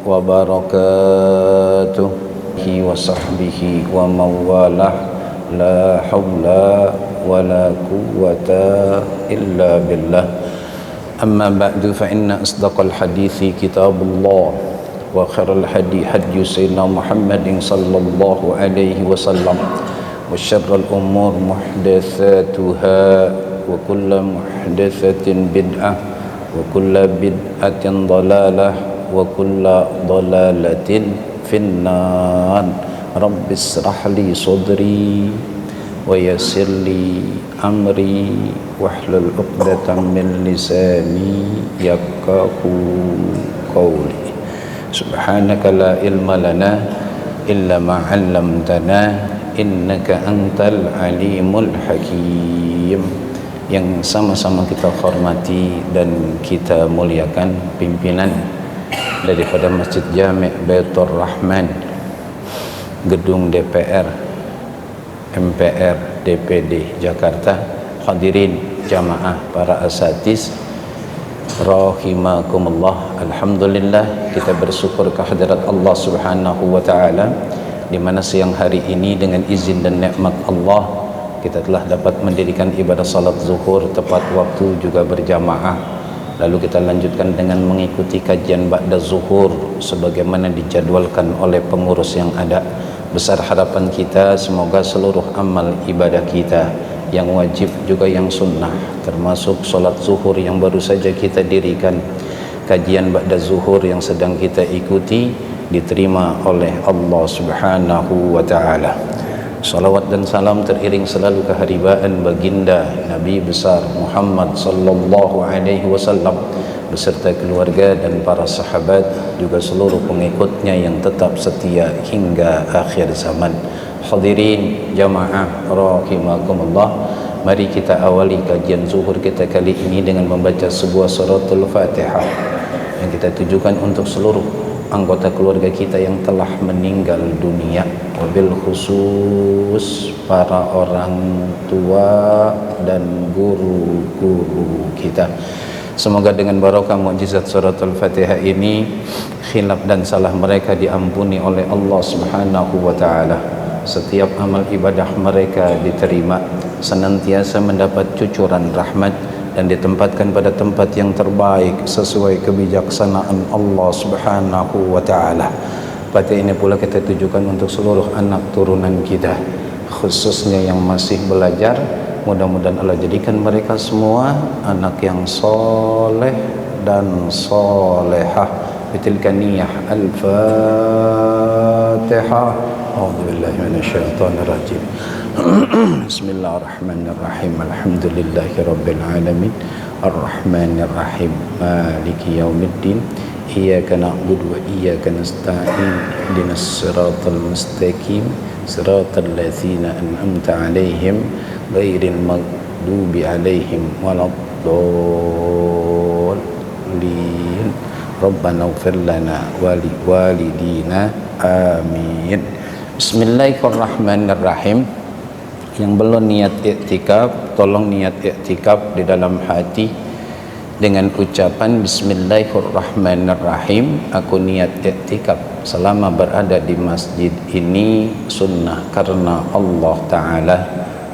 wabarakatuh wa sahbihi wa mawalah la hawla wa la quwwata illa billah. Amma ba'du fa inna asdaqal hadithi kitabullah wa khairal hadi hadi sayyidina Muhammadin sallallahu alaihi wasallam wa syarrul umur muhdatsatuha wa kullu muhdatsatin bid'ah wa kullu bid'atin dhalalah wa kullu dhalalatin finnar. Rabbi israh li sadri wa yassir li amri wahlul 'uqdatam min lisani yafqahu qawli. Subhanaka la ilma lana illa ma 'allamtana innaka antal alimul hakim. Yang sama-sama kita hormati dan kita muliakan pimpinan daripada Masjid Jami' Baitur Rahman, gedung DPR, MPR, DPD Jakarta, hadirin jamaah para asatiz rahimakumullah. Alhamdulillah, kita bersyukur kehadirat Allah Subhanahu wa taala di mana siang hari ini dengan izin dan nikmat Allah kita telah dapat mendirikan ibadah salat zuhur tepat waktu juga berjamaah. Lalu kita lanjutkan dengan mengikuti kajian ba'da zuhur sebagaimana dijadwalkan oleh pengurus yang ada. Besar harapan kita semoga seluruh amal ibadah kita yang wajib juga yang sunnah, termasuk solat zuhur yang baru saja kita dirikan, kajian ba'da zuhur yang sedang kita ikuti, diterima oleh Allah Subhanahu wa ta'ala. Salawat dan salam teriring selalu keharibaan baginda Nabi besar Muhammad sallallahu alaihi wasallam beserta keluarga dan para sahabat, juga seluruh pengikutnya yang tetap setia hingga akhir zaman. Hadirin jamaah rahimakumullah, mari kita awali kajian zuhur kita kali ini dengan membaca sebuah suratul Fatihah yang kita tujukan untuk seluruh anggota keluarga kita yang telah meninggal dunia, wabil khusus para orang tua dan guru-guru kita. Semoga dengan barokah mukjizat suratul Fatihah ini khilaf dan salah mereka diampuni oleh Allah Subhanahu wa taala. Setiap amal ibadah mereka diterima, senantiasa mendapat cucuran rahmat dan ditempatkan pada tempat yang terbaik sesuai kebijaksanaan Allah Subhanahu wa taala. Pada ini pula kita tujukan untuk seluruh anak turunan kita, khususnya yang masih belajar. Mudah-mudahan Allah jadikan mereka semua anak yang soleh dan solehah. Bitilka niyah. Al-Fatihah. A'udzubillahi minasyaitonir rajim. Bismillahirrahmanirrahim. Alhamdulillahirabbil alamin. Arrahmanir rahim. Maliki yaumiddin. Iyyaka na'budu wa iyyaka nasta'in. Ihdinas siratal mustaqim. Siratal ladzina an'amta 'alaihim ghairil maghdubi 'alaihim waladdallin. Rabbana ighfir lana wa liwalidina. Amin. Bismillahirrahmanirrahim. Yang belum niat iktikaf, tolong niat iktikaf di dalam hati dengan ucapan Bismillahirrahmanirrahim. Aku niat iktikaf selama berada di masjid ini sunnah karena Allah Ta'ala.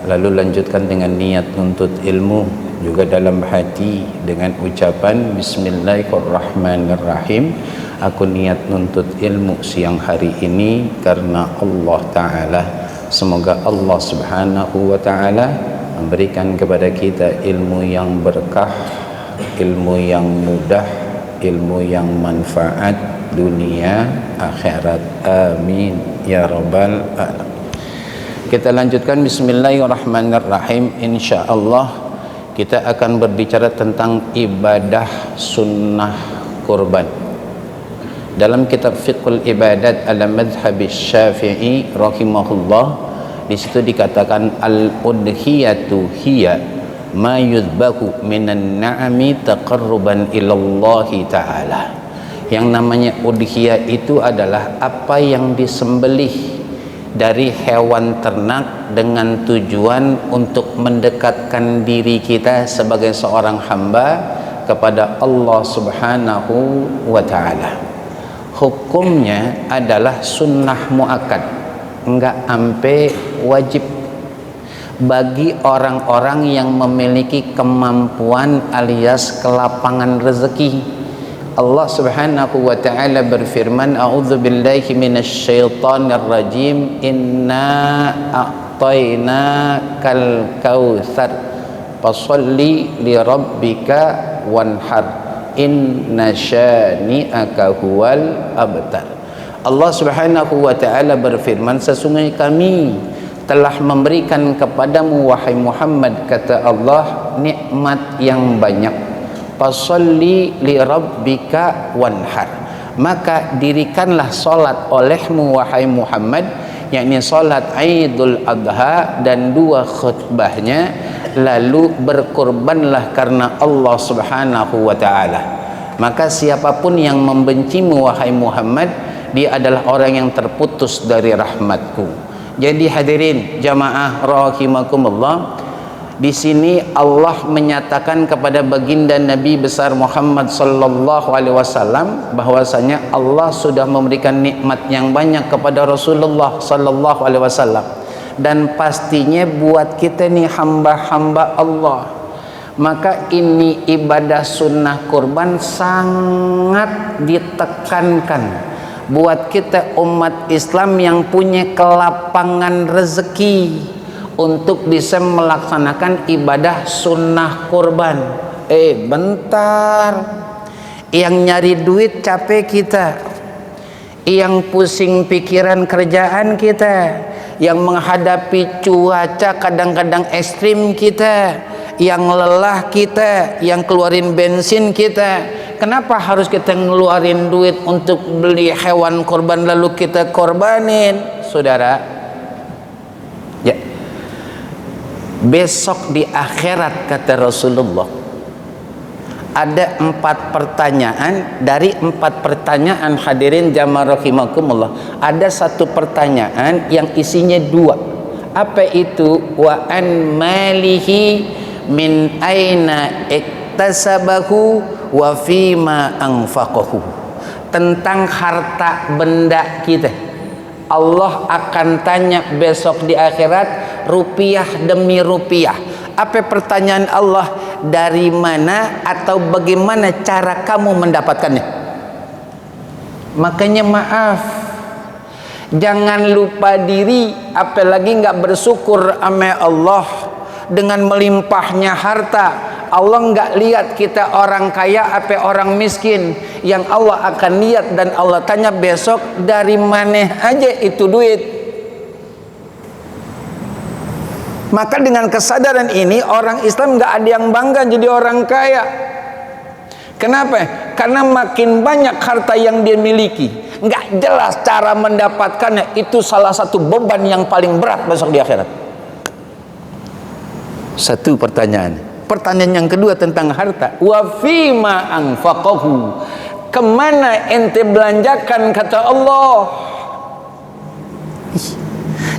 Lalu lanjutkan dengan niat nuntut ilmu juga dalam hati dengan ucapan Bismillahirrahmanirrahim. Aku niat nuntut ilmu siang hari ini karena Allah Ta'ala. Semoga Allah Subhanahu wa ta'ala memberikan kepada kita ilmu yang berkah, ilmu yang mudah, ilmu yang manfaat dunia akhirat. Amin ya rabbal alamin. Kita lanjutkan Bismillahirrahmanirrahim. InsyaAllah kita akan berbicara tentang ibadah sunnah kurban. Dalam kitab Fiqhul Ibadat ala madhhab Syafi'i rahimahullah, di situ dikatakan al-udhiyatu hiya ma yudbahu minan na'ami taqarruban ilallahi ta'ala. Yang namanya udhiyah itu adalah apa yang disembelih dari hewan ternak dengan tujuan untuk mendekatkan diri kita sebagai seorang hamba kepada Allah Subhanahu wa ta'ala. hukumnya adalah sunnah muakkad, enggak ampe wajib bagi orang-orang yang memiliki kemampuan alias kelapangan rezeki. Allah Subhanahu wa taala berfirman, a'udzu billahi minasyaitonir rajim, inna a'tainakal kautsar fasholli li rabbika wanhar inna syani'aka huwal abtar. Allah Subhanahu wa taala berfirman, sesungguhnya kami telah memberikan kepadamu wahai Muhammad, kata Allah, nikmat yang banyak. Fasholli li rabbika wanhar, maka dirikanlah solat olehmu wahai Muhammad, yakni solat Idul Adha dan 2 khutbahnya, lalu berkorbanlah karena Allah Subhanahu wa taala. Maka siapapun yang membencimu wahai Muhammad, dia adalah orang yang terputus dari rahmatku. Jadi hadirin jamaah rahimakumullah, di sini Allah menyatakan kepada baginda Nabi besar Muhammad sallallahu alaihi wasallam bahwasanya Allah sudah memberikan nikmat yang banyak kepada Rasulullah sallallahu alaihi wasallam, dan pastinya buat kita nih hamba-hamba Allah, maka ini ibadah sunnah kurban sangat ditekankan buat kita umat Islam yang punya kelapangan rezeki untuk bisa melaksanakan ibadah sunnah kurban. Bentar, yang nyari duit capek kita, yang pusing pikiran kerjaan kita, yang menghadapi cuaca kadang-kadang ekstrim kita, yang lelah kita, yang keluarin bensin kita. Kenapa harus kita ngeluarin duit untuk beli hewan kurban lalu kita korbanin? Saudara, ya, besok di akhirat kata Rasulullah ada 4 pertanyaan. Dari 4 pertanyaan hadirin jamaah rahimakumullah, ada 1 pertanyaan yang isinya 2. Apa itu? Wa an malihi min aina iktasabahu wa fima anfaqahu. Tentang harta benda kita Allah akan tanya besok di akhirat, rupiah demi rupiah. Apa pertanyaan Allah? Dari mana atau bagaimana cara kamu mendapatkannya? Makanya maaf, jangan lupa diri, apalagi nggak bersyukur sama Allah dengan melimpahnya harta. Allah nggak lihat kita orang kaya apa orang miskin. Yang Allah akan lihat dan Allah tanya besok, dari mana aja itu duit. Maka dengan kesadaran ini orang Islam nggak ada yang bangga jadi orang kaya. Kenapa? Karena makin banyak harta yang dia miliki, nggak jelas cara mendapatkannya. Itu salah satu beban yang paling berat besok di akhirat. Satu pertanyaan. Pertanyaan yang kedua tentang harta. Wa fima anfaqahu. Kemana ente belanjakan kata Allah.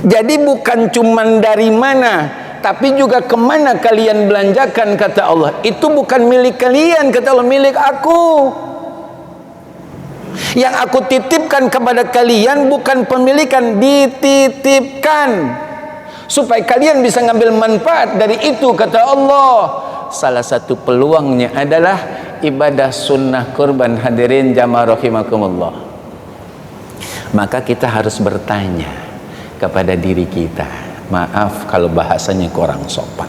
Jadi bukan cuman dari mana, tapi juga kemana kalian belanjakan kata Allah. Itu bukan milik kalian kata Allah, milik aku. Yang aku titipkan kepada kalian bukan pemilikan, dititipkan supaya kalian bisa ngambil manfaat dari itu kata Allah. Salah satu peluangnya adalah ibadah sunnah kurban hadirin jamaah rahimakumullah. Maka kita harus bertanya kepada diri kita, maaf kalau bahasanya kurang sopan,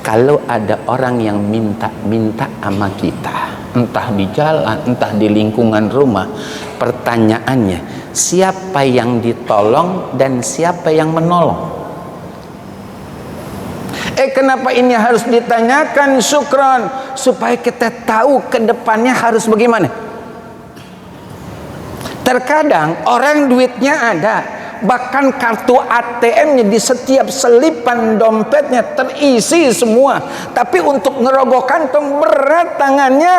kalau ada orang yang minta sama kita, entah di jalan, entah di lingkungan rumah, pertanyaannya siapa yang ditolong dan siapa yang menolong? Kenapa ini harus ditanyakan? Syukran, supaya kita tahu ke depannya harus bagaimana. Terkadang orang duitnya ada, bahkan kartu ATM-nya di setiap selipan dompetnya terisi semua, tapi untuk ngerogoh kantong berat tangannya.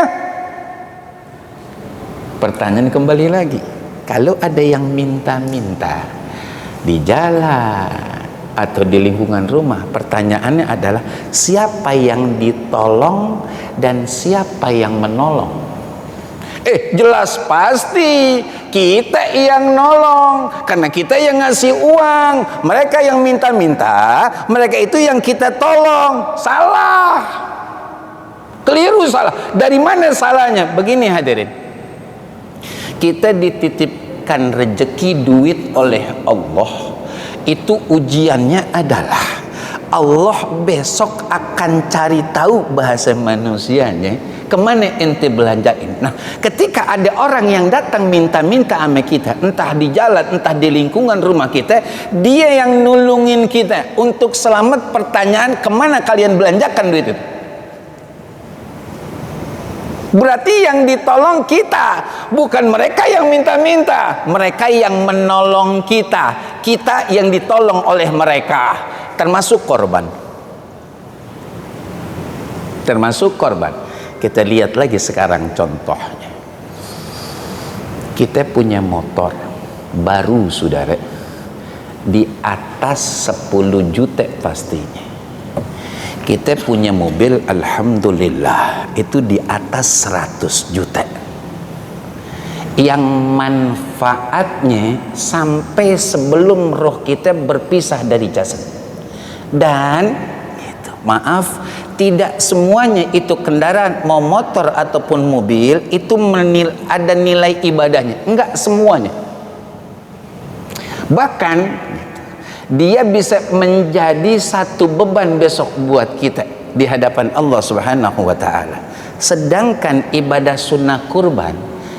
Pertanyaan kembali lagi, kalau ada yang minta-minta di jalan atau di lingkungan rumah, pertanyaannya adalah siapa yang ditolong dan siapa yang menolong. Jelas pasti kita yang nolong, karena kita yang ngasih uang, mereka yang minta-minta, mereka itu yang kita tolong. Salah, keliru, salah. Dari mana salahnya? Begini hadirin, kita dititipkan rezeki duit oleh Allah. Itu ujiannya adalah Allah besok akan cari tahu bahasa manusianya, kemana ente belanjain. Nah, ketika ada orang yang datang minta-minta sama kita, entah di jalan, entah di lingkungan rumah kita, dia yang nulungin kita untuk selamat pertanyaan, kemana kalian belanjakan duit itu? Berarti yang ditolong kita, bukan mereka yang minta-minta. Mereka yang menolong kita, kita yang ditolong oleh mereka, termasuk korban. Termasuk korban. Kita lihat lagi sekarang contohnya. Kita punya motor baru, saudara, di atas 10 juta pastinya. Kita punya mobil, alhamdulillah, itu di atas 100 juta. Yang manfaatnya sampai sebelum roh kita berpisah dari jasad. Dan maaf, tidak semuanya itu kendaraan, mau motor ataupun mobil, itu ada nilai ibadahnya. Enggak semuanya. Bahkan dia bisa menjadi satu beban besok buat kita di hadapan Allah Subhanahu wa ta'ala. Sedangkan ibadah sunnah kurban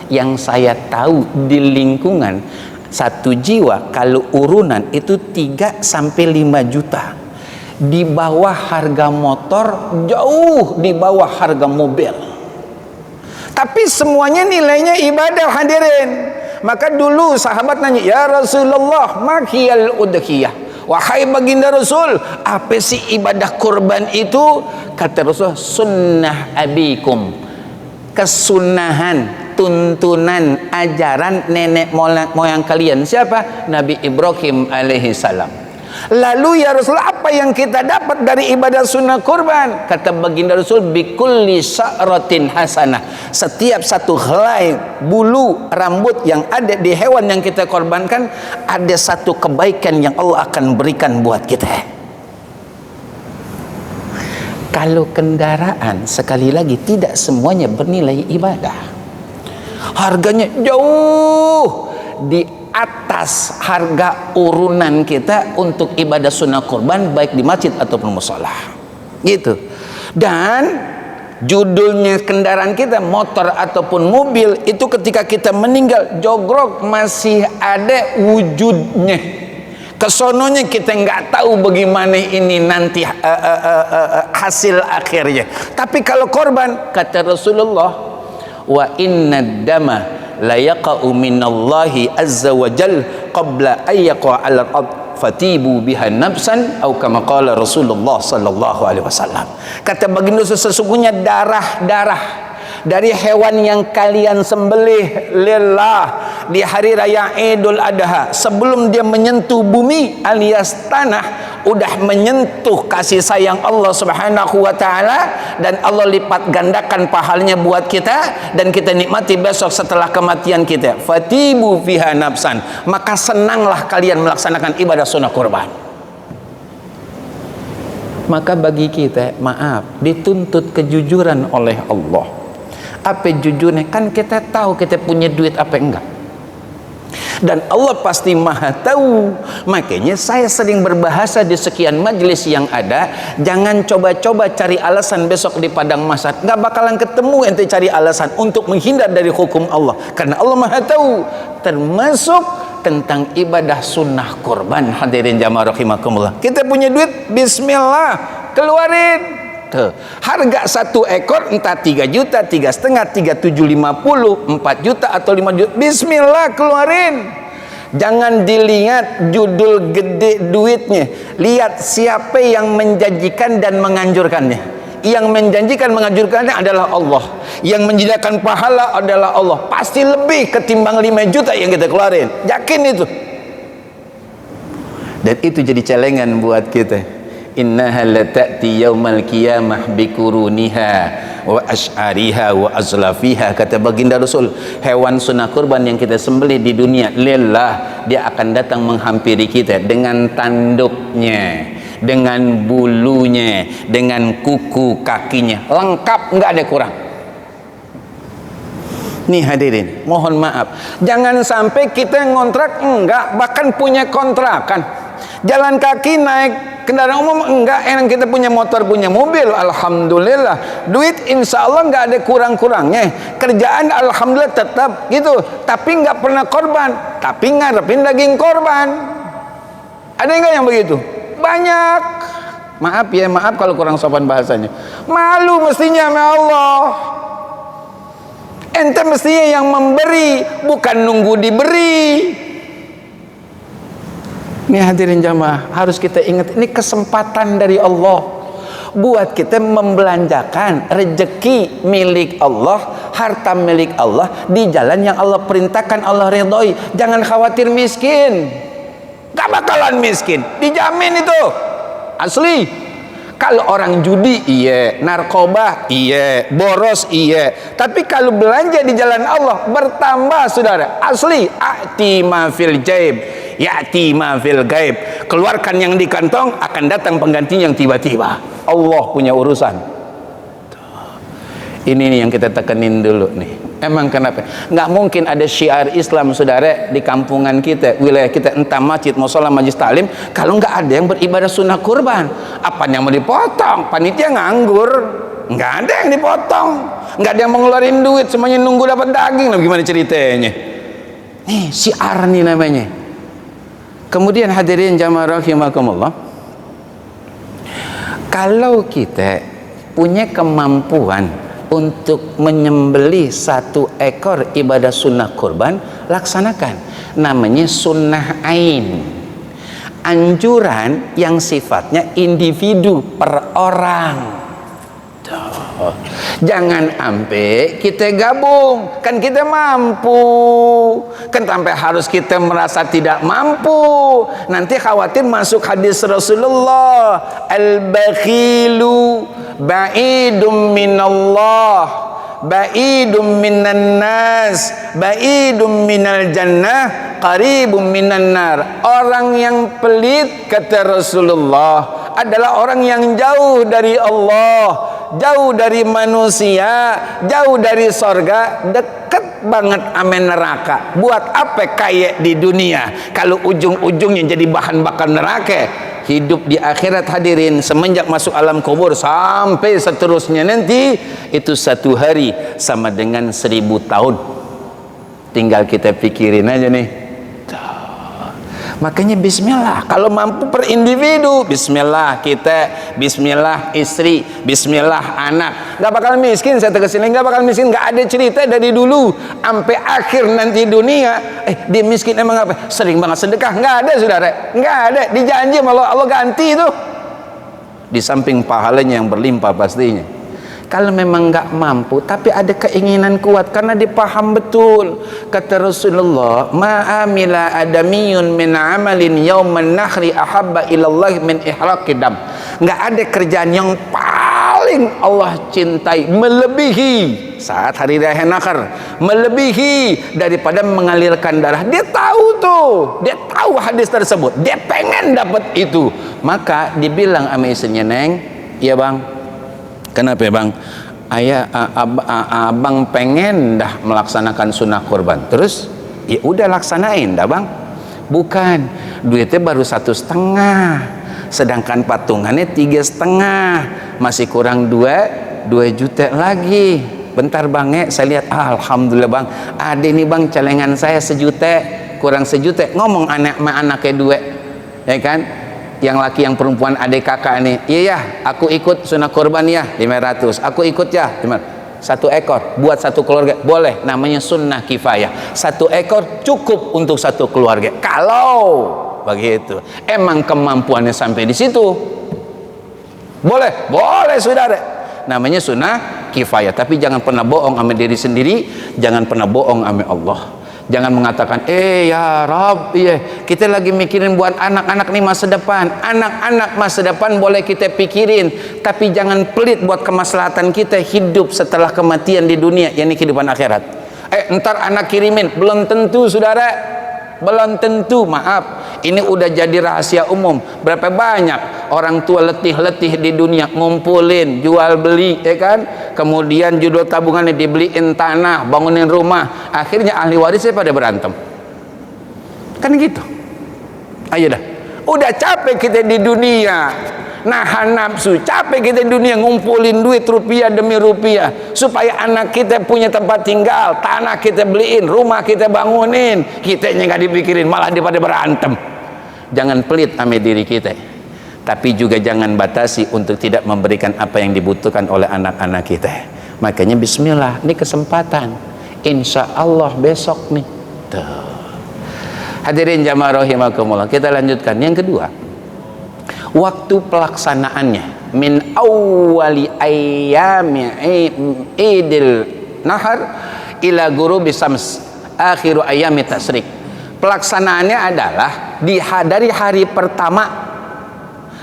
yang saya tahu di lingkungan satu jiwa, kalau urunan itu 3 sampai 5 juta. Di bawah harga motor, jauh di bawah harga mobil. Tapi semuanya nilainya ibadah, hadirin. Maka dulu sahabat nanya, ya Rasulullah, makiyal udhiyah, wahai baginda Rasul, apa sih ibadah kurban itu? Kata Rasul, sunnah abikum, kesunahan, tuntunan, ajaran nenek moyang kalian. Siapa? Nabi Ibrahim alaihi salam. Lalu ya Rasul, apa yang kita dapat dari ibadah sunnah kurban? Kata baginda Rasul, bikulli sa'ratin hasanah, setiap satu helai bulu rambut yang ada di hewan yang kita korbankan, ada satu kebaikan yang Allah akan berikan buat kita. Kalau kendaraan, sekali lagi, tidak semuanya bernilai ibadah. Harganya jauh di atas harga urunan kita untuk ibadah sunnah kurban, baik di masjid ataupun musholah, gitu. Dan judulnya kendaraan kita, motor ataupun mobil, itu ketika kita meninggal, jogrok masih ada wujudnya. Kesononya kita nggak tahu bagaimana ini nanti hasil akhirnya. Tapi kalau korban, kata Rasulullah, wa inna dama la yaqa'u minallahi azza wa jal qabla an yaqa'a 'alal ard fatibu biha nafsan atau kama qala Rasulullah sallallahu alaihi wasallam. Kata baginda, sesungguhnya darah dari hewan yang kalian sembelih lillah di hari raya Idul Adha, sebelum dia menyentuh bumi alias tanah, udah menyentuh kasih sayang Allah Subhanahu wa ta'ala, dan Allah lipat gandakan pahalanya buat kita, dan kita nikmati besok setelah kematian kita. Fatibu fiha nafsan, maka senanglah kalian melaksanakan ibadah sunnah kurban. Maka bagi kita, maaf, dituntut kejujuran oleh Allah. Apa jujurnya? Kan kita tahu kita punya duit apa enggak, dan Allah pasti maha tahu. Makanya saya sering berbahasa di sekian majelis yang ada, jangan coba-coba cari alasan besok di padang mahsyar. Nggak bakalan ketemu ente cari alasan untuk menghindar dari hukum Allah, karena Allah maha tahu, termasuk tentang ibadah sunnah kurban. Hadirin jamaah rahimakumullah, kita punya duit, bismillah, keluarin. Harga satu ekor entah 3 juta, 3,5, 3,750, 4 juta atau 5 juta, bismillah, keluarin. Jangan dilihat judul gede duitnya, lihat siapa yang menjanjikan dan menganjurkannya. Yang menjanjikan menganjurkannya adalah Allah, yang menjadikan pahala adalah Allah. Pasti lebih ketimbang 5 juta yang kita keluarin, yakin itu. Dan itu jadi celengan buat kita. Innaha lata'ti yaumal qiyamah bikuruniha wa ash'ariha wa azlafiha. Kata baginda Rasul, hewan sunnah kurban yang kita sembelih di dunia lillah, dia akan datang menghampiri kita dengan tanduknya, dengan bulunya, dengan kuku kakinya, lengkap, nggak ada kurang. Nih hadirin, mohon maaf, jangan sampai kita ngontrak enggak, bahkan punya kontrakan, jalan kaki naik kendaraan umum enggak, enak kita punya motor, punya mobil, alhamdulillah, duit insya Allah nggak ada kurang-kurangnya, kerjaan alhamdulillah tetap gitu, tapi nggak pernah korban, tapi ngarepin daging korban. Ada nggak yang begitu? Banyak. Maaf ya, maaf kalau kurang sopan bahasanya, malu mestinya sama Allah. Ente mestinya yang memberi, bukan nunggu diberi. Ini hadirin jamaah, harus kita ingat, ini kesempatan dari Allah buat kita membelanjakan rezeki milik Allah, harta milik Allah di jalan yang Allah perintahkan, Allah ridhoi. Jangan khawatir miskin, gak bakalan miskin, dijamin itu asli. Kalau orang judi iya, narkoba iya, boros iya, tapi kalau belanja di jalan Allah bertambah saudara, asli. A'ti ma fil jaib ya'ti ma fil gaib, keluarkan yang di kantong akan datang penggantinya yang tiba-tiba. Allah punya urusan. Ini nih yang kita tekenin dulu nih. Emang kenapa? Nggak mungkin ada syiar Islam saudara di kampungan kita, wilayah kita, entah masjid, mushola, majlis taklim, kalau nggak ada yang beribadah sunnah kurban. Apa yang mau dipotong? Panitia nganggur, nggak ada yang dipotong, nggak ada yang mau ngeluarin duit, semuanya nunggu dapat daging. Nah, gimana ceritanya? Nih syiar nih namanya. Kemudian hadirin jamaah rahimakumullah, kalau kita punya kemampuan untuk menyembelih 1 ekor ibadah sunnah kurban, laksanakan. Namanya sunnah ain, anjuran yang sifatnya individu per orang. Jangan sampai kita gabung, kan kita mampu, kan sampai harus kita merasa tidak mampu, nanti khawatir masuk hadis Rasulullah, al-bakhilu ba'idum minallah, ba'idum minan nas, ba'idum minal jannah, qaribum minan nar. Orang yang pelit, kata Rasulullah, adalah orang yang jauh dari Allah, jauh dari manusia, jauh dari sorga, dekat banget sama neraka. Buat apa kaya di dunia kalau ujung-ujungnya jadi bahan bakar neraka? Hidup di akhirat hadirin, semenjak masuk alam kubur sampai seterusnya nanti, itu 1 hari sama dengan 1000 tahun. Tinggal kita pikirin aja nih. Makanya bismillah, kalau mampu per individu, bismillah kita, bismillah istri, bismillah anak. Gak bakal miskin, saya tegasin, gak bakal miskin. Gak ada cerita dari dulu sampai akhir nanti dunia dia miskin emang apa? Sering banget sedekah. Gak ada saudara, gak ada. Dijanji sama Allah ganti itu, di samping pahalanya yang berlimpah pastinya. Kalau memang nggak mampu tapi ada keinginan kuat karena dipaham betul, kata Rasulullah, ma'amila adamiyun min amalin yauman nahri ahabba ilallah min ihraqid dam. Nggak ada kerjaan yang paling Allah cintai melebihi saat hari raya Nahr, melebihi daripada mengalirkan darah. Dia tahu tuh, dia tahu hadis tersebut, dia pengen dapat itu. Maka dibilang sama istrinya, Neng, iya bang, kenapa bang? Abang pengen dah melaksanakan sunnah kurban. Terus ya udah laksanain dah bang. Bukan, duitnya baru 1,5, sedangkan patungannya 3,5, masih kurang 2 juta lagi. Bentar bang ya, saya lihat, alhamdulillah bang, ada nih bang celengan saya 1 juta, kurang 1 juta. Ngomong anaknya 2, ya kan? Yang laki yang perempuan adik kakak nih, iya ya aku ikut sunnah kurban ya 500, aku ikut ya 1 ekor buat 1 keluarga, boleh, namanya sunnah kifayah. 1 ekor cukup untuk 1 keluarga kalau begitu emang kemampuannya sampai di situ. Boleh saudara, namanya sunnah kifayah. Tapi jangan pernah bohong sama diri sendiri, jangan pernah bohong sama Allah. Jangan mengatakan, ya Rabb, iya, kita lagi mikirin buat anak-anak nih masa depan. Anak-anak masa depan boleh kita pikirin, tapi jangan pelit buat kemaslahatan kita hidup setelah kematian di dunia, yakni kehidupan akhirat. Ntar anak kirimin, belum tentu saudara, belum tentu. Maaf, ini udah jadi rahasia umum. Berapa banyak orang tua letih-letih di dunia ngumpulin, jual beli, ya kan? Kemudian judul tabungannya dibeliin tanah, bangunin rumah, akhirnya ahli warisnya pada berantem. Kan gitu. Ayo dah, udah capek kita di dunia nahan nafsu, capek kita di dunia ngumpulin duit rupiah demi rupiah supaya anak kita punya tempat tinggal, tanah kita beliin, rumah kita bangunin, kitanya nggak dipikirin, malah dia pada berantem. Jangan pelit sama diri kita, tapi juga jangan batasi untuk tidak memberikan apa yang dibutuhkan oleh anak-anak kita. Makanya bismillah, ini kesempatan, insya Allah besok nih. Tuh. Hadirin jamaah rahimakumullah, kita lanjutkan. Yang kedua, waktu pelaksanaannya min awwali ayyami idil nahar ila ghurubi syams akhiru ayyami tasyrik. Pelaksanaannya adalah dari hari pertama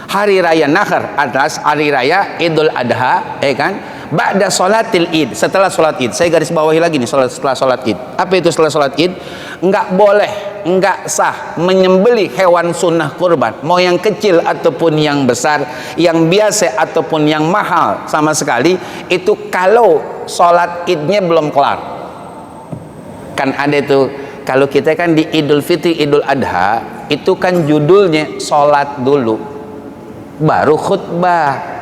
hari raya nahar, atas hari raya Idul Adha, kan? Ba'da sholatil id, setelah sholat id. Saya garis bawahi lagi nih, setelah sholat id. Apa itu setelah sholat id? Enggak boleh, enggak sah menyembelih hewan sunnah kurban, mau yang kecil ataupun yang besar, yang biasa ataupun yang mahal, sama sekali itu kalau sholat idnya belum kelar. Kan ada itu, kalau kita kan di Idul Fitri, Idul Adha, itu kan judulnya sholat dulu baru khutbah.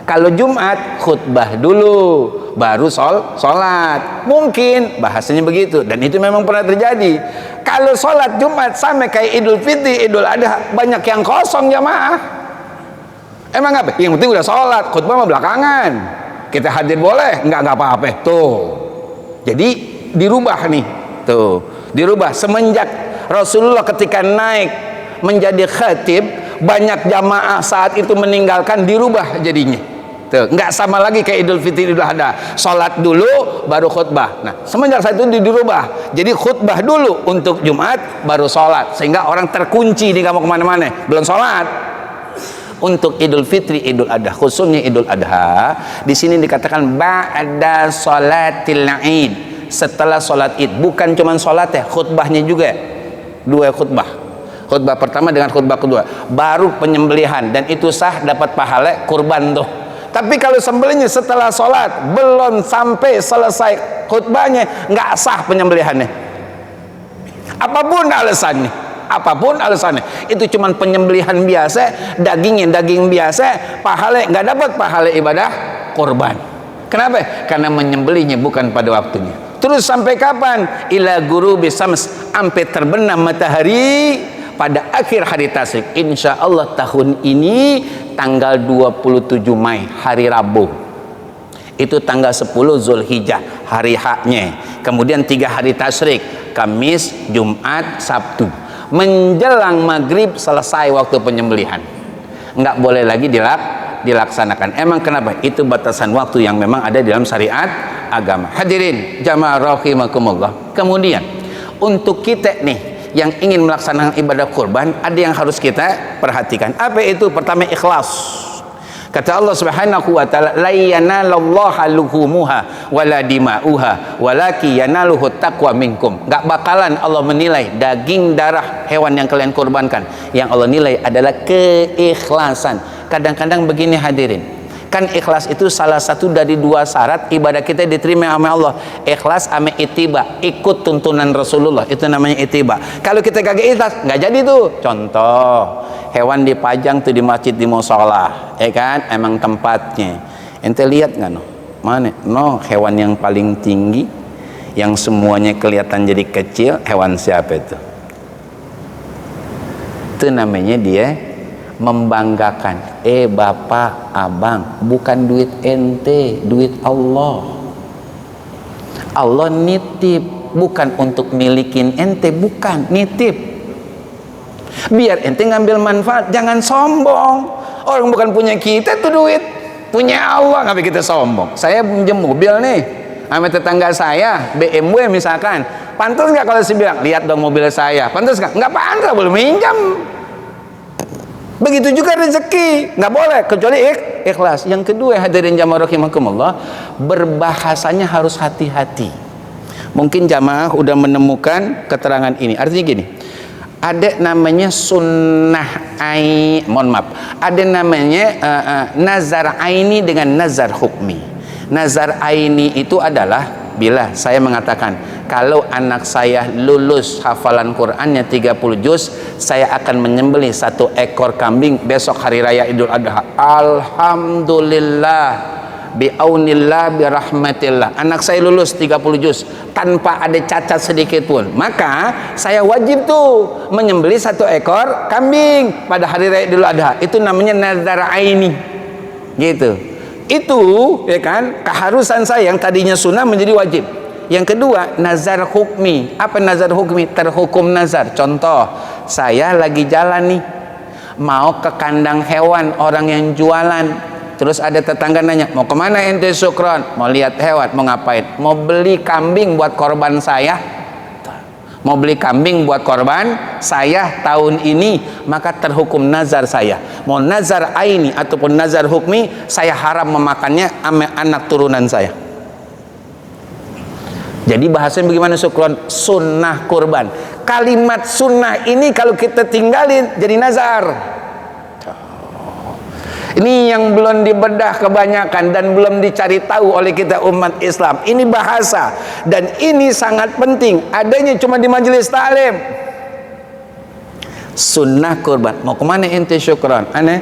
Kalau Jumat khutbah dulu baru sholat, mungkin bahasanya begitu, dan itu memang pernah terjadi. Kalau sholat Jumat sampai kayak Idul Fitri, Idul Adha, banyak yang kosong jamaah. Emang apa? Yang penting udah sholat, khutbah mah belakangan. Kita hadir boleh? Enggak apa-apa. Tuh. Jadi dirubah nih. Tuh, dirubah semenjak Rasulullah ketika naik menjadi khatib, banyak jamaah saat itu meninggalkan, dirubah jadinya. Tuh, nggak sama lagi kayak Idul Fitri, Idul Adha, sholat dulu baru khutbah. Nah, semenjak saat itu dirubah, jadi khutbah dulu untuk Jumat baru sholat, sehingga orang terkunci di kamu kemana-mana belum sholat. Untuk Idul Fitri, Idul Adha, khususnya Idul Adha, di sini dikatakan ba'da sholatil id, setelah sholat id. Bukan cuma sholat ya, khutbahnya juga, dua khutbah. Khutbah pertama dengan khutbah kedua, baru penyembelihan, dan itu sah, dapat pahala kurban tuh. Tapi kalau sembelihnya setelah sholat, belum sampai selesai khutbahnya, nggak sah penyembelihannya. Apapun alasannya, itu cuma penyembelihan biasa, dagingnya daging biasa, pahala nggak dapat pahala ibadah kurban. Kenapa? Karena menyembelihnya bukan pada waktunya. Terus sampai kapan? Ila ghurubi syams, sampai terbenam matahari pada akhir hari tasyrik. Insya Allah tahun ini tanggal 27 Mei, hari Rabu. Itu tanggal 10 Zulhijjah, hari haknya. Kemudian 3 hari tasyrik, Kamis, Jumat, Sabtu. Menjelang maghrib selesai waktu penyembelihan. Nggak boleh lagi dilaksanakan. Emang kenapa? Itu batasan waktu yang memang ada dalam syariat agama. Hadirin jamaah rahimakumullah. Kemudian untuk kita nih yang ingin melaksanakan ibadah kurban, ada yang harus kita perhatikan. Apa itu? Pertama, ikhlas. Kata Allah Subhanahu wa taala, la yanalallaha luhumuha wala dima'uha walaki yanaluhu taqwa minkum. Enggak bakalan Allah menilai daging darah hewan yang kalian kurbankan. Yang Allah nilai adalah keikhlasan. Kadang-kadang begini hadirin, kan ikhlas itu salah satu dari 2 syarat ibadah kita diterima sama Allah. Ikhlas sama ittiba, ikut tuntunan Rasulullah, itu namanya ittiba. Kalau kita kagak ikhlas, nggak jadi tuh. Contoh, hewan dipajang tuh di masjid, di mushola, ya kan? Emang tempatnya. Ente lihat nggak no? Mana? No, hewan yang paling tinggi, yang semuanya kelihatan jadi kecil, hewan siapa itu? Itu namanya dia membanggakan. Bapak, abang, bukan duit ente, duit Allah. Allah nitip, bukan untuk milikin ente, bukan, nitip. Biar ente ngambil manfaat, jangan sombong. Orang bukan punya kita tuh duit, punya Allah, ngapain kita sombong? Saya pinjam mobil nih, sama tetangga saya BMW misalkan, pantas nggak kalau saya bilang lihat dong mobil saya, pantas nggak? Nggak pantas, boleh minjam. Begitu juga rezeki, nggak boleh kecuali ikhlas. Yang kedua, hadirin jamaah rahimakumullah, berbahasanya harus hati-hati. Mungkin jamaah udah menemukan keterangan ini. Artinya gini, ada namanya sunnah ada namanya nazar aini dengan nazar hukmi. Nazar aini itu adalah bila saya mengatakan kalau anak saya lulus hafalan Qur'annya 30 juz, saya akan menyembelih 1 ekor kambing besok hari raya Idul Adha. Alhamdulillah, biaunillah, birahmatillah, anak saya lulus 30 juz tanpa ada cacat sedikit pun, maka saya wajib tuh menyembelih 1 ekor kambing pada hari raya Idul Adha. Itu namanya nazar aini, gitu. Itu ya kan, keharusan saya yang tadinya sunnah menjadi wajib. Yang kedua, nazar hukmi. Apa nazar hukmi? Terhukum nazar. Contoh, saya lagi jalan nih, mau ke kandang hewan orang yang jualan. Terus ada tetangga nanya, mau kemana ente Sukron? Mau lihat hewan. Mau ngapain? Mau beli kambing buat korban saya. Mau beli kambing buat korban saya tahun ini, maka terhukum nazar saya. Mau nazar aini ataupun nazar hukmi, saya haram memakannya sama anak turunan saya. Jadi bahasanya bagaimana Sukron? Sunnah kurban. Kalimat sunnah ini kalau kita tinggalin jadi nazar. Ini yang belum dibedah kebanyakan dan belum dicari tahu oleh kita umat Islam. Ini bahasa dan ini sangat penting. Adanya cuma di majelis taklim. Sunnah kurban. Mau kemana ente Syukron? Aneh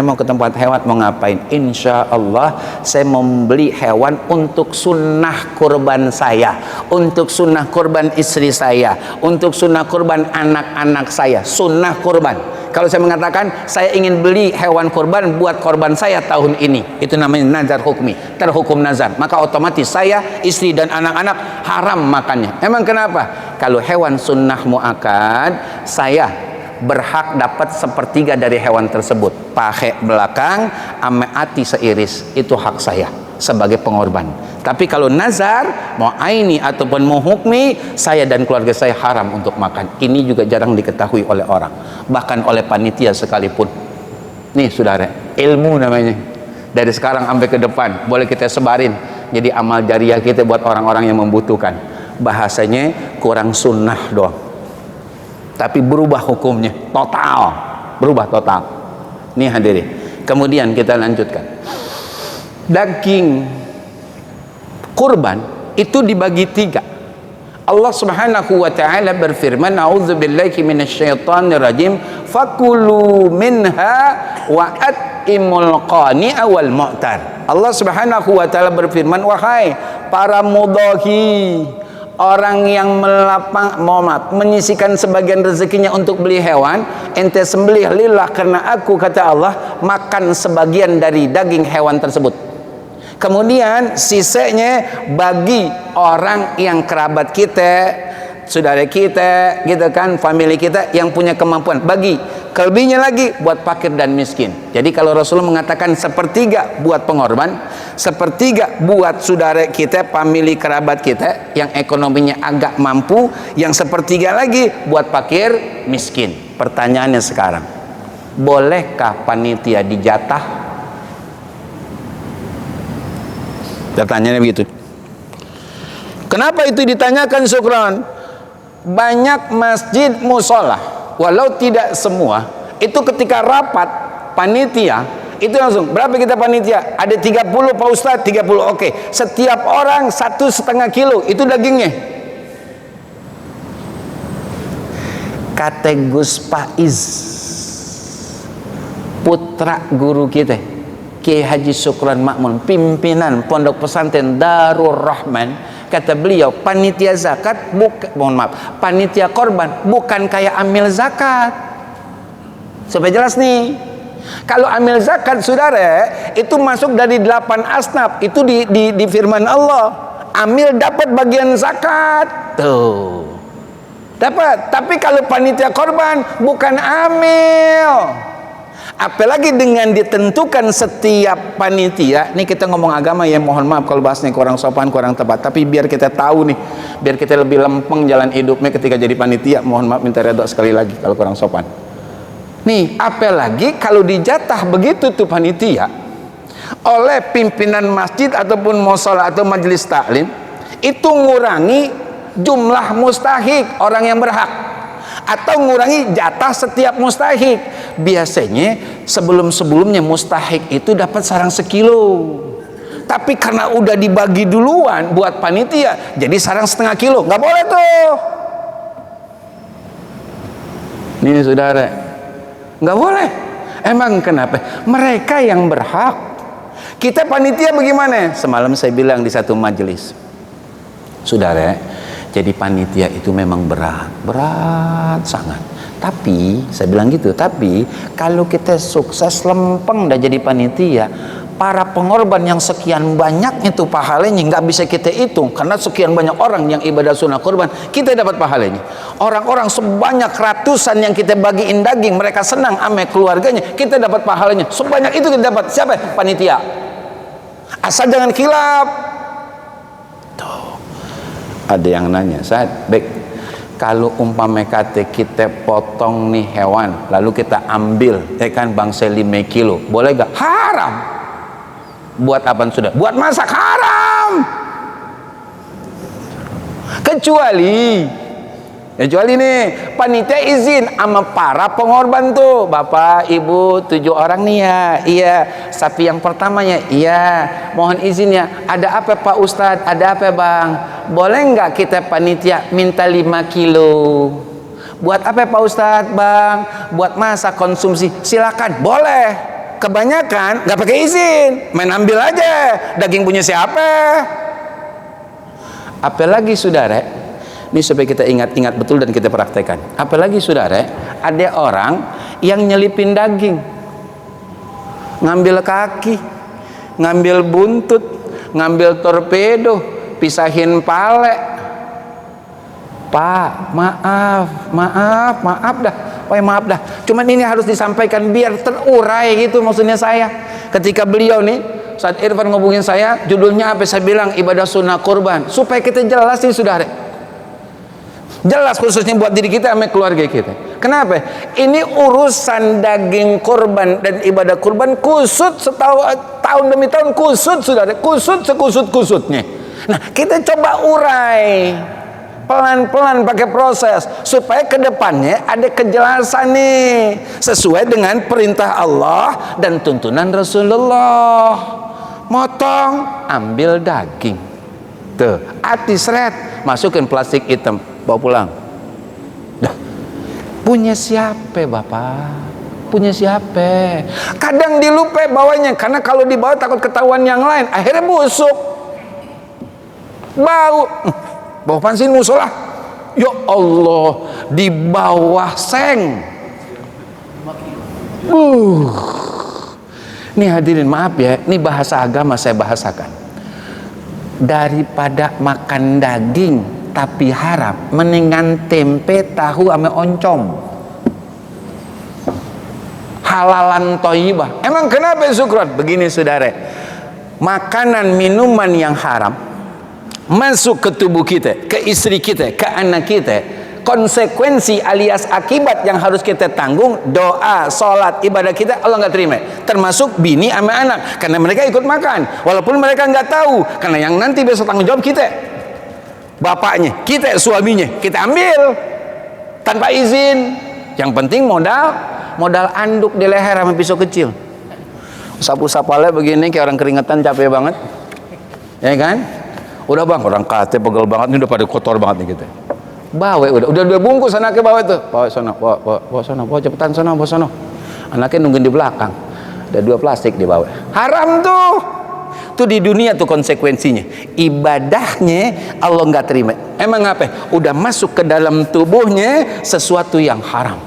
mau ke tempat hewan, mau ngapain? Insya Allah saya membeli hewan untuk sunnah kurban saya, untuk sunnah kurban istri saya, untuk sunnah kurban anak-anak saya. Sunnah kurban. Kalau saya mengatakan saya ingin beli hewan kurban buat korban saya tahun ini, itu namanya nazar hukmi, terhukum nazar. Maka otomatis saya, istri dan anak-anak haram makannya. Emang kenapa? Kalau hewan sunnah muakkad, saya berhak dapat 1/3 dari hewan tersebut. Pahe belakang ame ati seiris, itu hak saya sebagai pengorban. Tapi kalau nazar mau aini ataupun mau hukmi, saya dan keluarga saya haram untuk makan. Ini juga jarang diketahui oleh orang, bahkan oleh panitia sekalipun. Nih saudara, ilmu namanya. Dari sekarang sampai ke depan boleh kita sebarin jadi amal jariah kita buat orang-orang yang membutuhkan. Bahasanya kurang sunnah doang, tapi berubah hukumnya total, berubah total. Nih hadirin, kemudian kita lanjutkan. Daging kurban itu dibagi 3. Allah Subhanahu wa taala berfirman, a'udzubillahi minasyaitonir rajim, fakulu minha wa atimul qani'a wal mu'tar. Allah Subhanahu wa taala berfirman, wahai para mudhahi, orang yang menyisikan sebagian rezekinya untuk beli hewan, ente sembelih lillah karena aku, kata Allah, makan sebagian dari daging hewan tersebut. Kemudian sisanya bagi orang yang kerabat kita, saudara kita, gitu kan, family kita yang punya kemampuan, bagi. Kelebihnya lagi buat fakir dan miskin. Jadi kalau Rasulullah mengatakan 1/3 buat pengorban, 1/3 buat saudara kita, family kerabat kita yang ekonominya agak mampu, yang 1/3 lagi buat fakir miskin. Pertanyaannya sekarang, bolehkah panitia dijatah? Pertanyaannya begitu. Kenapa itu ditanyakan Syukron? Banyak masjid musola, walau tidak semua, itu ketika rapat panitia itu langsung, berapa kita panitia? Ada 30 Pak Ustadz, 30, oke. Setiap orang 1,5 kilo itu dagingnya. Kata Gus Faiz, putra guru kita Kiai Haji Syukron Makmun, pimpinan Pondok Pesantren Darul Rahman, kata beliau, panitia zakat panitia korban bukan kayak amil zakat. Supaya jelas nih, kalau amil zakat saudara itu masuk dari 8 asnaf, itu di firman Allah, amil dapat bagian zakat tuh, dapat. Tapi kalau panitia korban bukan amil. Apalagi dengan ditentukan setiap panitia. Ini kita ngomong agama ya, mohon maaf kalau bahasnya kurang sopan, kurang tepat, tapi biar kita tahu nih, biar kita lebih lempeng jalan hidupnya ketika jadi panitia. Mohon maaf, minta redha sekali lagi kalau kurang sopan. Nih, apalagi kalau dijatah begitu tuh panitia oleh pimpinan masjid ataupun mushola atau majelis taklim, itu ngurangi jumlah mustahik, orang yang berhak, atau ngurangi jatah setiap mustahik. Biasanya sebelum-sebelumnya mustahik itu dapat sarang sekilo, tapi karena udah dibagi duluan buat panitia jadi sarang setengah kilo. Nggak boleh tuh. Nih saudara, nggak boleh. Emang kenapa? Mereka yang berhak. Kita panitia bagaimana? Semalam saya bilang di satu majelis, saudara, jadi panitia itu memang berat sangat. Tapi saya bilang gitu, tapi kalau kita sukses lempeng dah jadi panitia, para pengorban yang sekian banyak itu pahalanya nggak bisa kita hitung, karena sekian banyak orang yang ibadah sunnah kurban, kita dapat pahalanya. Orang-orang sebanyak ratusan yang kita bagiin daging, mereka senang ame keluarganya, kita dapat pahalanya. Sebanyak itu kita dapat. Siapa? Panitia. Asal jangan khilaf. Tuh. Ada yang nanya, Ustaz, baik, kalau umpama kata kita potong nih hewan lalu kita ambil kan bangsa 5 kilo, boleh gak? Haram. Buat apaan sudah? Buat masak, haram. Kecuali nih panitia izin sama para pengorban tuh, bapak ibu 7 orang nih ya, iya, sapi yang pertamanya, iya, mohon izin ya, ada apa Pak Ustadz, ada apa Bang, boleh nggak kita panitia minta 5 kilo? Buat apa Pak Ustadz? Bang, buat masak konsumsi. Silakan, boleh. Kebanyakan nggak pakai izin, main ambil aja, daging punya siapa. Apalagi saudara, ini supaya kita ingat-ingat betul dan kita praktekkan. Apalagi saudara, ada orang yang nyelipin daging, ngambil kaki, ngambil buntut, ngambil torpedo, pisahin pale. Pak, maaf dah. Maaf dah. Cuman ini harus disampaikan biar terurai gitu maksudnya saya. Ketika beliau nih, saat Irfan ngomongin saya, judulnya apa? Saya bilang ibadah sunnah kurban, supaya kita jelas nih saudara. Jelas khususnya buat diri kita sama keluarga kita. Kenapa? Ini urusan daging kurban dan ibadah kurban kusut tahun demi tahun, kusut saudara, kusut sekusut-kusutnya. Nah, kita coba urai pelan-pelan pakai proses supaya kedepannya ada kejelasan nih sesuai dengan perintah Allah dan tuntunan Rasulullah. Motong, ambil daging, tuh, hati seret, masukin plastik hitam, bawa pulang. Dah, punya siapa bapak? Punya siapa? Kadang dilupa bawanya, karena kalau dibawa takut ketahuan yang lain, akhirnya busuk, bau. Bawa pansin musola, ya Allah, di bawah seng. Nih hadirin, maaf ya, ini bahasa agama saya bahasakan. Daripada makan daging tapi haram, mendingan tempe, tahu ame oncom. Halalan thayyibah. Emang kenapa Sukron? Begini saudara, makanan minuman yang haram masuk ke tubuh kita, ke istri kita, ke anak kita, konsekuensi alias akibat yang harus kita tanggung, doa, sholat, ibadah kita Allah nggak terima, termasuk bini sama anak, karena mereka ikut makan walaupun mereka nggak tahu, karena yang nanti besok tanggung jawab kita, bapaknya, kita suaminya, kita ambil tanpa izin. Yang penting modal anduk di leher sama pisau kecil, sapu-sapalnya begini kayak orang keringetan, capek banget ya kan. Udah bang, orang kate pegel banget, ini udah pada kotor banget nih kita. Bawa udah bungkus anaknya, bawa tuh, bawa sono, bawa cepetan sono, bawa sono. Anaknya nungguin di belakang, ada 2 plastik dibawa. Haram tuh. Tuh di dunia tuh konsekuensinya. Ibadahnya Allah nggak terima. Emang apa? Udah masuk ke dalam tubuhnya sesuatu yang haram.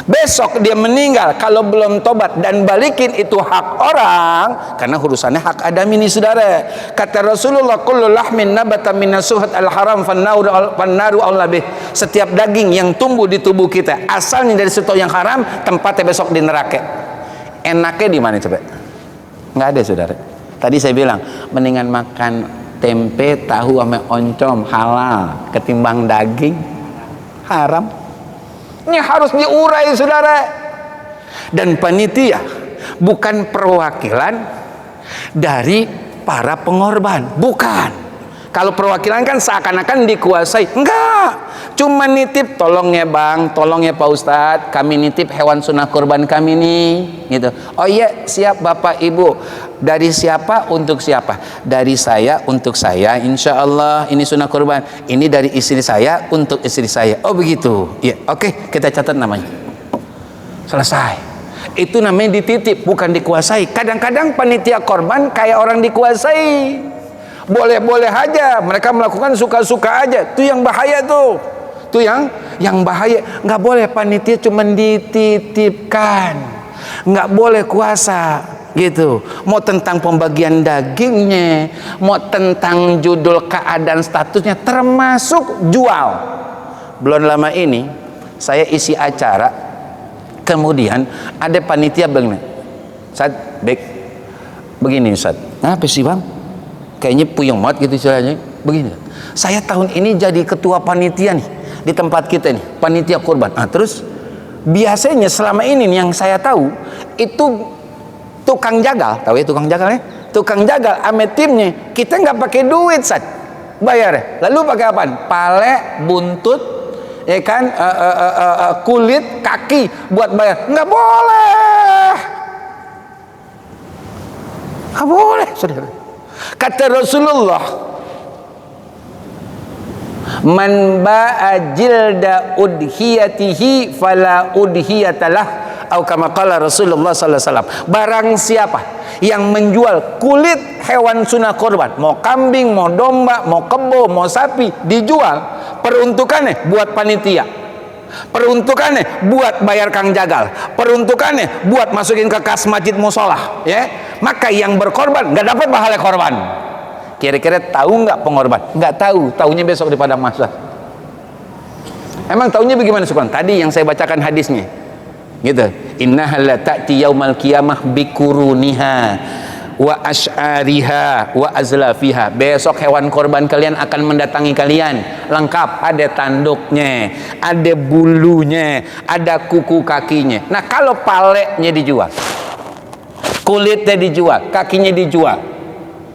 Besok dia meninggal, kalau belum tobat dan balikin, itu hak orang, karena urusannya hak Adam ini saudara. Kata Rasulullah, kullu lahmin nabata minas suhat al haram fannaru aula bih. Setiap daging yang tumbuh di tubuh kita asalnya dari sesuatu yang haram, tempatnya besok di neraka. enaknya di mana coba? Nggak ada saudara. Tadi saya bilang mendingan makan tempe tahu sama oncom halal ketimbang daging haram. Ini harus diurai saudara. Dan panitia bukan perwakilan dari para pengorban, bukan. Kalau perwakilan kan seakan-akan dikuasai. Enggak, cuma nitip, tolong ya bang, tolong ya Pak Ustadz, kami nitip hewan sunnah kurban kami nih gitu. Oh iya siap bapak ibu. Dari siapa untuk siapa? Dari saya untuk saya, insya Allah ini sunnah kurban. Ini dari istri saya untuk istri saya. Oh begitu. Ya oke, kita catat namanya. Selesai. Itu namanya dititip, bukan dikuasai. Kadang-kadang panitia korban kayak orang dikuasai. Boleh-boleh aja, mereka melakukan suka-suka aja. Itu yang bahaya tuh. Itu yang bahaya. Nggak boleh panitia cuma dititipkan. Nggak boleh kuasa gitu. Mau tentang pembagian dagingnya, mau tentang judul keadaan statusnya, termasuk jual. Belum lama ini saya isi acara, kemudian ada panitia begini. Ustaz, begini Ustaz. Kenapa sih bang? Kayaknya puyeng banget gitu istilahnya. Begini, saya tahun ini jadi ketua panitia nih di tempat kita nih, panitia kurban. Nah, terus biasanya selama ini nih, yang saya tahu itu tukang jagal, tahu ya tukang jagal ya? Tukang jagal ame timnya, kita nggak pakai duit Sat, bayar. Lalu pakai apaan? Pale, buntut, ya kan, kulit, kaki buat bayar. Nggak boleh, nggak boleh, saudara. Kata Rasulullah, man ba'a jilda udhiyatihi fala udhiyatalah, atau kama qala Rasulullah sallallahu alaihi wasallam. Barang siapa yang menjual kulit hewan sunnah korban, mau kambing, mau domba, mau kebo, mau sapi, dijual, peruntukannya buat panitia, peruntukannya buat bayar kang jagal, peruntukannya buat masukin ke kas masjid musola, ya. Maka yang berkorban nggak dapat pahala korban. Kira-kira tahu nggak pengorban? Nggak tahu, tahunya besok di padang mahsyar. Emang tahunya bagaimana Sukron? Tadi yang saya bacakan hadisnya, gitu. Innaha la ta'ti yaumal qiyamah bikuruniha wa ash'ariha wa azlafiha. Besok hewan korban kalian akan mendatangi kalian, lengkap, ada tanduknya, ada bulunya, ada kuku kakinya. Nah kalau paleknya dijual, kulitnya dijual, kakinya dijual,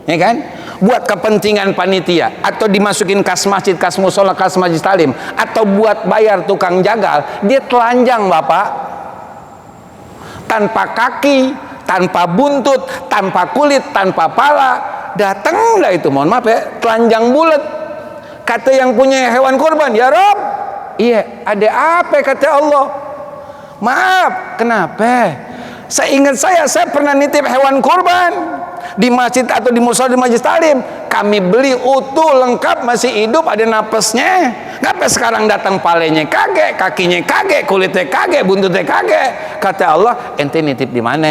ya kan, buat kepentingan panitia, atau dimasukin kas masjid, kas musola, kas majlis talim, atau buat bayar tukang jagal, dia telanjang bapak, tanpa kaki, tanpa buntut, tanpa kulit, tanpa pala, datang lah itu, mohon maaf ya, telanjang bulat. Kata yang punya hewan kurban, ya Rob, iya ada apa kata Allah? Maaf, kenapa? Seingat saya pernah nitip hewan kurban di masjid atau di musola, di majlis talim. Kami beli utuh, lengkap, masih hidup, ada napasnya. Ngapa sekarang datang palenya kagak, kakinya kagak, kulitnya kagak, buntutnya kagak? Kata Allah, ente nitip di mana?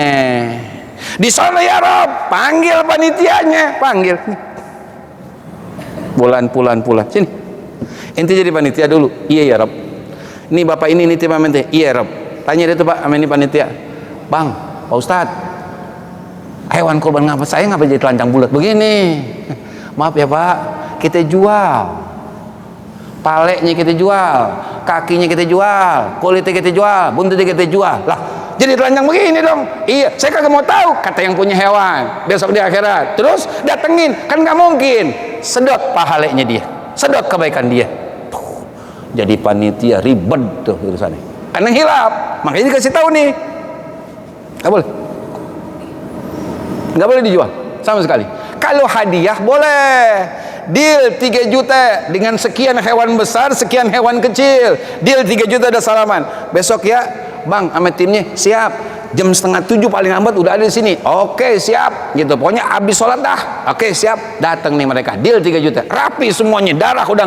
Di sana ya Rob. Panggil panitianya, panggil. Bulan, sini. Ente jadi panitia dulu. Iya ya Rob. Ini bapak ini nitip sama ente. Iya Rob. Tanya dia tuh Pak, sama ini panitia. Bang, Pak Ustadz, hewan kurban ngapa saya ngapa jadi telanjang bulat begini? Maaf ya Pak, kita jual, paleknya kita jual, kakinya kita jual, kulitnya kita jual, buntutnya kita jual. Lah, jadi telanjang begini dong? Iya, saya kagak mau tahu. Kata yang punya hewan, besok di akhirat. Terus datengin, kan nggak mungkin. Sedot pahalanya dia, sedot kebaikan dia. Jadi panitia ribet tuh urusannya. Karena hilap, makanya dikasih tahu nih. Nggak boleh, nggak boleh dijual sama sekali. Kalau hadiah boleh, deal 3 juta dengan sekian hewan besar, sekian hewan kecil, deal 3 juta ada salaman. Besok ya bang sama timnya siap, jam 6:30 paling lambat udah ada di sini. Oke siap gitu, pokoknya habis sholat dah. Oke siap, datang nih mereka, deal 3 juta, rapi semuanya, darah udah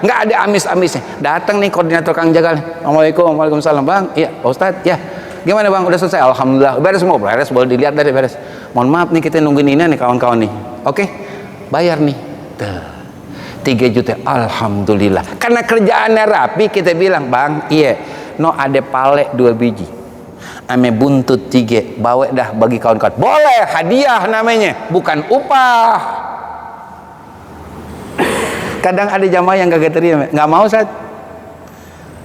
nggak ada amis-amisnya. Datang nih koordinator kang jagal. Assalamualaikum, waalaikumsalam bang. Iya Pak Ustadz ya. Gimana bang? Udah selesai? Alhamdulillah. Beres semua? Beres, boleh dilihat dari beres. Mohon maaf nih kita nungguin ini nih kawan-kawan nih. Oke, bayar nih. 3 juta. Alhamdulillah. Karena kerjaannya rapi kita bilang bang, iya, no ada palek 2 biji. ame buntut 3 bawa dah bagi kawan-kawan, boleh, hadiah namanya, bukan upah. Kadang ada jamaah yang kagak terima, nggak mau Ustaz,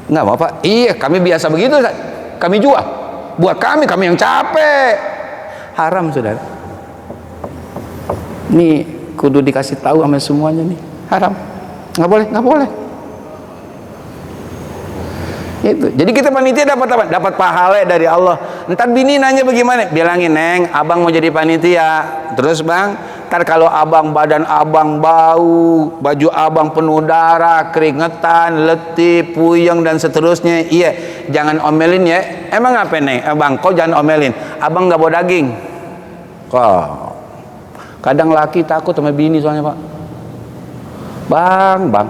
nggak mau Pak, iya kami biasa begitu Ustaz, kami jual buat kami yang capek. Haram saudara, nih kudu dikasih tahu sama semuanya nih, haram, nggak boleh. Itu. Jadi kita panitia dapat apa? Dapat pahala dari Allah. Ntar bini nanya bagaimana? Bilangin, Neng, abang mau jadi panitia. Terus bang, ntar kalau abang badan abang bau, baju abang penuh darah, keringetan, letih, puyeng dan seterusnya, iya, jangan omelin ya. Emang apa Neng? Bang, kau jangan omelin. Abang nggak bawa daging. Kok? Kadang laki takut sama bini soalnya Pak. Bang.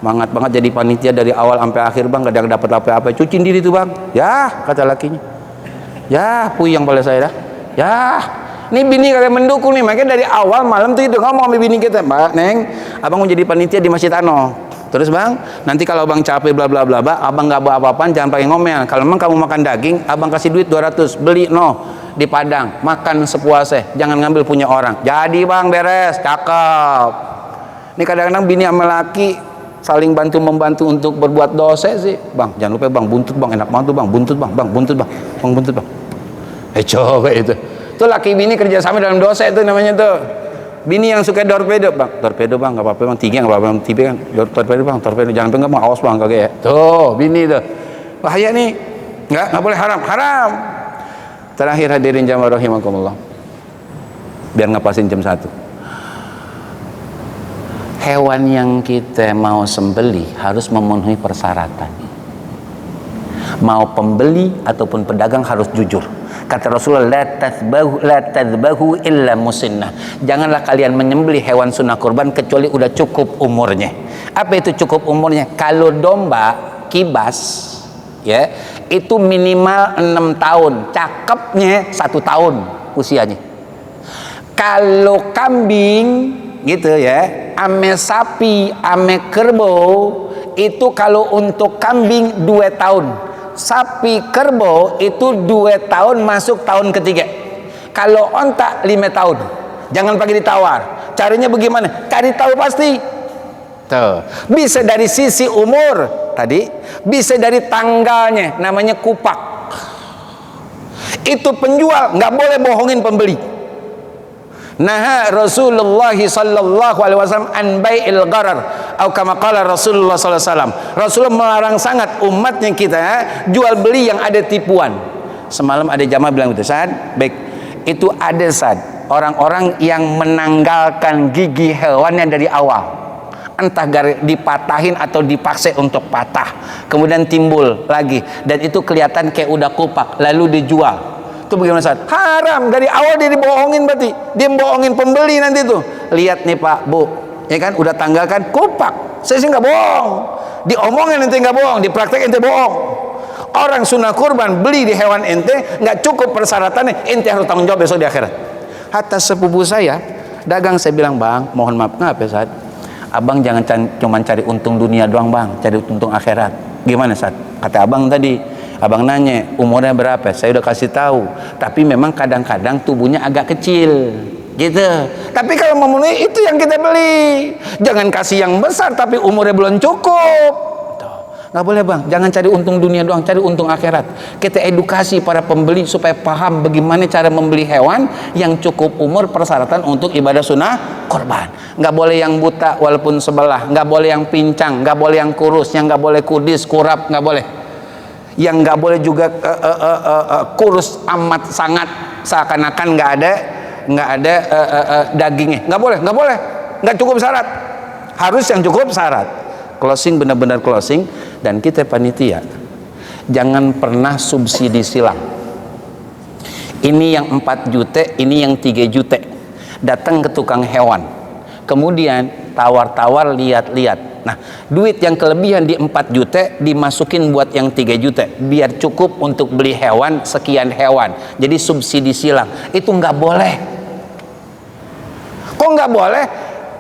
Semangat banget jadi panitia dari awal sampai akhir bang, kadang dapat apa-apa, cuciin diri tuh bang. Ya, kata lakinya, ya puyeng pada saya dah. Ya, ini bini kalian mendukung nih, makanya dari awal malam tuh itu ngomong sama bini kita, Mbak Neng, abang mau jadi panitia di Masjid Ano. Terus bang, nanti kalau abang capek bla bla bla, abang nggak bawa apa-apaan, jangan pakai ngomel. Kalau memang kamu makan daging, abang kasih duit 200, beli di Padang, makan sepuasnya, jangan ngambil punya orang. Jadi bang, beres, cakep. Ini kadang-kadang bini sama laki saling bantu-membantu untuk berbuat dosa sih. Bang, jangan lupa bang, buntut bang, enak banget tuh bang, buntut bang, buntut bang. Coba itu. Tuh laki bini kerjasama dalam dosa itu namanya tuh. Bini yang suka torpedo bang, nggak apa-apa bang, tinggi nggak apa-apa bang, tipe kan, torpedo, jangan pengen bang, awas bang, kagak ya. Tuh, bini tuh. Bahaya nih. Nggak boleh, haram. Terakhir hadirin jamaah rahimakumullah. Biar ngapasin jam 1. Hewan yang kita mau sembelih harus memenuhi persyaratan. Mau pembeli ataupun pedagang harus jujur. Kata Rasulullah, la tadbahu illa musinnah. Janganlah kalian menyembelih hewan sunnah kurban kecuali udah cukup umurnya. Apa itu cukup umurnya? Kalau domba kibas ya, itu minimal 6 tahun, cakepnya 1 tahun usianya. Kalau kambing gitu ya, ame sapi, ame kerbau, itu kalau untuk kambing 2 tahun, sapi kerbau itu 2 tahun masuk tahun ketiga. Kalau onta 5 tahun. Jangan pakai ditawar. Caranya bagaimana? Cari tahu pasti. Tuh. Bisa dari sisi umur tadi, bisa dari tanggalnya, namanya kupak. Itu penjual nggak boleh bohongin pembeli. Nah, Rasulullah sallallahu alaihi wasallam an bai'il gharar atau kama qala Rasulullah sallallahu alaihi wasallam. Rasulullah melarang sangat umatnya kita jual beli yang ada tipuan. Semalam ada jamaah bilang gitu, Sad, baik, itu ada Sad, orang-orang yang menanggalkan gigi hewannya dari awal. Entah dipatahin atau dipaksa untuk patah, kemudian timbul lagi dan itu kelihatan kayak udah kupak lalu dijual. Itu bagaimana Ustaz? Haram, dari awal dia dibohongin, berarti dia bohongin pembeli nanti tuh. Lihat nih Pak, Bu, ya kan udah tanggalkan kupak. Saya sih nggak bohong, diomongin ente nggak bohong, dipraktek ente bohong. Orang sunnah kurban beli di hewan ente nggak cukup persyaratannya, ente harus tanggung jawab besok di akhirat. Hatta sepupu saya dagang, saya bilang, bang, mohon maaf, kenapa Ustaz? Abang jangan cuma cari untung dunia doang bang, cari untung akhirat. Gimana Ustaz? Kata abang tadi, abang nanya umurnya berapa, saya udah kasih tahu, tapi memang kadang-kadang tubuhnya agak kecil gitu. Tapi kalau memenuhi itu yang kita beli, jangan kasih yang besar tapi umurnya belum cukup. Nggak boleh bang, jangan cari untung dunia doang, cari untung akhirat. Kita edukasi para pembeli supaya paham bagaimana cara membeli hewan yang cukup umur persyaratan untuk ibadah sunnah korban. Nggak boleh yang buta walaupun sebelah, nggak boleh yang pincang, nggak boleh yang kurus, yang nggak boleh kudis, kurap, nggak boleh. Yang nggak boleh juga kurus amat sangat seakan-akan nggak ada dagingnya, nggak boleh, nggak cukup syarat, harus yang cukup syarat. Closing, benar-benar closing. Dan kita panitia jangan pernah subsidi silang. Ini yang 4 juta, ini yang 3 juta. Datang ke tukang hewan, kemudian tawar-tawar, lihat-lihat. Nah, duit yang kelebihan di 4 juta dimasukin buat yang 3 juta biar cukup untuk beli hewan, sekian hewan. Jadi subsidi silang itu nggak boleh. Kok nggak boleh?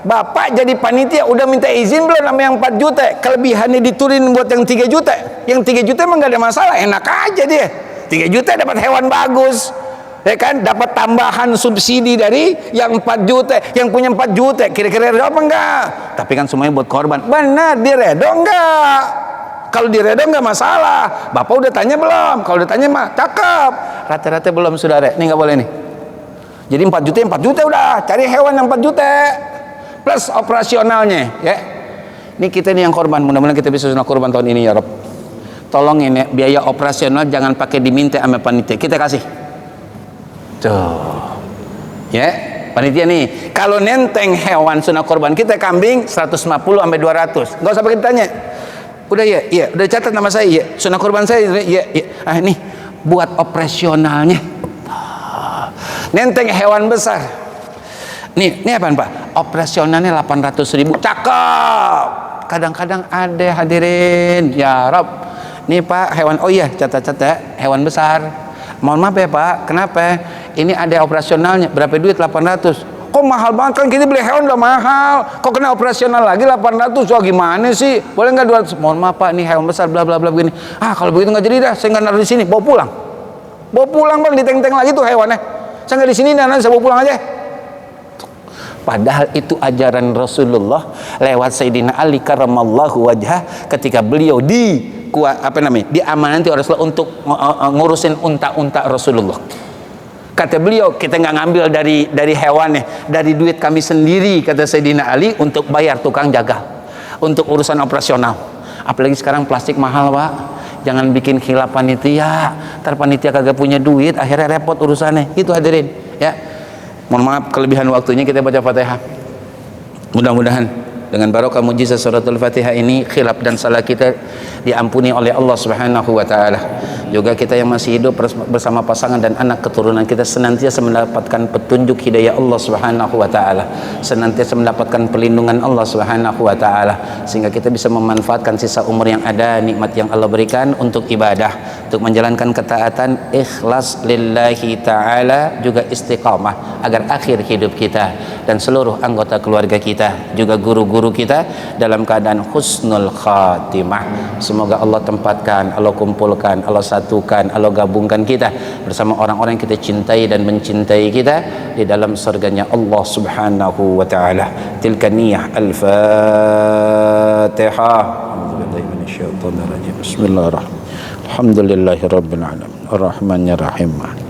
Bapak jadi panitia udah minta izin belum sama yang 4 juta, kelebihannya diturunin buat yang 3 juta. Yang 3 juta emang gak ada masalah, enak aja dia. 3 juta dapat hewan bagus, ya kan, dapat tambahan subsidi dari yang 4 juta, yang punya 4 juta, kira-kira redo apa enggak? Tapi kan semuanya buat korban. Benar, diredo enggak? Kalau diredo enggak masalah. Bapak udah tanya belum? Kalau udah tanya mah cakep. Rata-rata belum, saudara. Ini enggak boleh nih. Jadi 4 juta, 4 juta udah, cari hewan yang 4 juta plus operasionalnya, ya. Ini kita nih yang korban, mudah-mudahan kita bisa sunah korban tahun ini ya Rob. Tolongin ya, biaya operasional jangan pakai diminta sama panitia, kita kasih. Tuh, ya, panitia nih, kalau nenteng hewan sunah korban kita kambing 150 sampai 200, nggak usah pakai ditanya. Udah ya, iya, udah catat nama saya, ya, sunah korban saya, ya, ya. Ah, nih, buat operasionalnya. Nenteng hewan besar. Nih apaan Pak? Operasionalnya 800.000, cakep. Kadang-kadang ada hadirin, ya Rob. Nih Pak, hewan, oh iya, catat-catat, hewan besar. Mohon maaf ya Pak, kenapa? Ini ada operasionalnya, berapa duit? 800. Kok mahal banget, kan kita beli hewan udah mahal, kok kena operasional lagi 800? Wah gimana sih, boleh nggak 200? Mohon maaf Pak, ini hewan besar bla bla bla begini. Ah kalau begitu nggak jadi dah, saya nggak naruh di sini, bawa pulang Bang, diteng-teng lagi tuh hewannya, saya nggak di sini, nanti saya bawa pulang aja. Padahal itu ajaran Rasulullah lewat Sayyidina Ali karramallahu wajhah, ketika beliau diamanati oleh Rasulullah untuk ngurusin unta-unta Rasulullah. Kata beliau, kita nggak ngambil dari hewannya, dari duit kami sendiri, kata Sayyidina Ali, untuk bayar tukang jaga, untuk urusan operasional. Apalagi sekarang plastik mahal Pak, jangan bikin khilaf panitia, ntar panitia kagak punya duit, akhirnya repot urusannya. Itu hadirin, ya. Mohon maaf kelebihan waktunya, kita baca Fatihah. Mudah-mudahan dengan barokah mujizat suratul Fatihah ini, khilaf dan salah kita diampuni oleh Allah Subhanahu wa taala. Juga kita yang masih hidup bersama pasangan dan anak keturunan kita senantiasa mendapatkan petunjuk hidayah Allah Subhanahu wa taala, senantiasa mendapatkan perlindungan Allah Subhanahu wa taala, sehingga kita bisa memanfaatkan sisa umur yang ada, nikmat yang Allah berikan untuk ibadah, untuk menjalankan ketaatan, ikhlas lillahi taala, juga istiqamah agar akhir hidup kita dan seluruh anggota keluarga kita, juga guru-guru kita dalam keadaan husnul khatimah. Semoga Allah tempatkan, Allah kumpulkan, Allah satukan, Allah gabungkan kita bersama orang-orang yang kita cintai dan mencintai kita di dalam surganya Allah Subhanahu wa taala. Tilka niyah. Al-Fatihah. Bismillahirrahmanirrahim. Alhamdulillahirabbil alamin. Arrahmanirrahim.